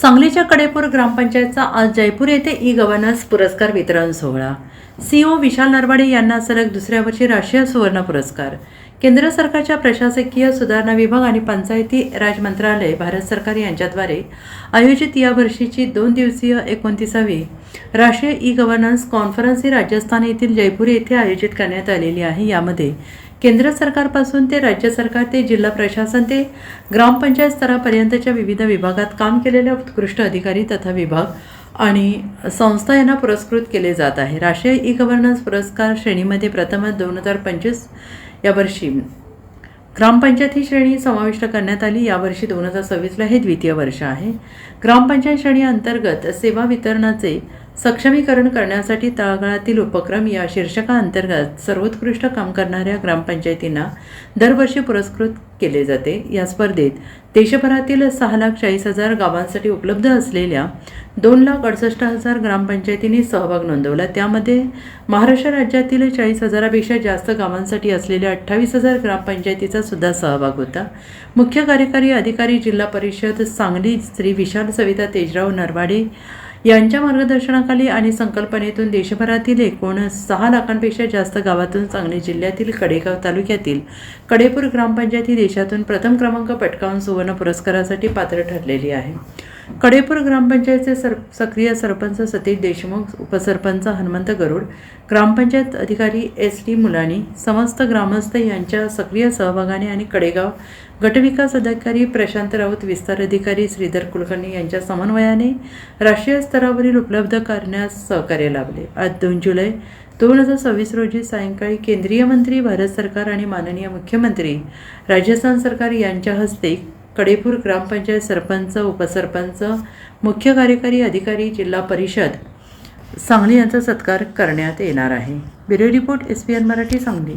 सांगलीच्या कडेपूर ग्रामपंचायतचा आज जयपूर येथे ई-गव्हर्नन्स पुरस्कार वितरण सोहळा। सीओ विशाल नरवाडे यांना सलग दुसऱ्या वर्षी राष्ट्रीय सुवर्ण पुरस्कार। केंद्र सरकारच्या प्रशासकीय सुधारणा विभाग आणि पंचायती राज मंत्रालय भारत सरकार यांच्याद्वारे आयोजित या वर्षीची 2 दिवसीय 29वी राष्ट्रीय ई-गव्हर्नन्स कॉन्फरन्स ही राजस्थान येथील जयपूर येथे आयोजित करण्यात आलेली आहे। यामध्ये केंद्र सरकारपासून ते राज्य सरकार ते जिल्हा प्रशासन ते ग्रामपंचायत स्तरापर्यंतच्या विविध विभागात काम केलेल्या उत्कृष्ट अधिकारी तथा विभाग आणि संस्था यांना पुरस्कृत केले जात आहे। राष्ट्रीय ई-गव्हर्नन्स पुरस्कार श्रेणीमध्ये प्रथमच 2025 या वर्षी ग्रामपंचायत ही श्रेणी समाविष्ट करण्यात आली। यावर्षी 2026ला हे द्वितीय वर्ष आहे। ग्रामपंचायत श्रेणी अंतर्गत सेवा वितरणाचे सक्षमीकरण करण्यासाठी तळागाळातील उपक्रम या शीर्षकाअंतर्गत सर्वोत्कृष्ट काम करणाऱ्या ग्रामपंचायतींना दरवर्षी पुरस्कृत केले जाते। या स्पर्धेत देशभरातील 6,40,000 गावांसाठी उपलब्ध असलेल्या 2,68,000 ग्रामपंचायतींनी सहभाग नोंदवला। त्यामध्ये महाराष्ट्र राज्यातील 40,000पेक्षा जास्त गावांसाठी असलेल्या 28,000 ग्रामपंचायतीचा सुद्धा सहभाग होता। मुख्य कार्यकारी अधिकारी जिल्हा परिषद सांगली श्री विशाल सविता तेजराव नरवाडे यांच्या मार्गदर्शनाखाली आणि संकल्पनेतून देशभरातील एकूण 6 लाखांपेक्षा जास्त गावातून सांगली जिल्ह्यातील कडेगाव तालुक्यातील कडेपूर ग्रामपंचायत ही देशातून प्रथम क्रमांक पटकावून सुवर्ण पुरस्कारासाठी पात्र ठरलेली आहे। कडेपूर ग्रामपंचायतचे सक्रिय सरपंच सतीश देशमुख, उपसरपंच हनुमंत गरुड, ग्रामपंचायत अधिकारी SD मुलानी, समस्त ग्रामस्थ यांच्या सक्रिय सहभागाने आणि कडेगाव गटविकास अधिकारी प्रशांत राऊत, विस्तार अधिकारी श्रीधर कुलकर्णी यांच्या समन्वयाने राष्ट्रीय स्तरावरील उपलब्ध करण्यास सहकार्य लाभले। आज 2 जुलै 2026 रोजी सायंकाळी केंद्रीय मंत्री, भारत सरकार आणि माननीय मुख्यमंत्री राजस्थान सरकार यांच्या हस्ते कडेपूर ग्रामपंचायत सरपंच, उपसरपंच, मुख्य कार्यकारी अधिकारी, जिल्हा परिषद सांगली यांचा सत्कार करण्यात येणार आहे। Bureau report SPN Marathi Sangli.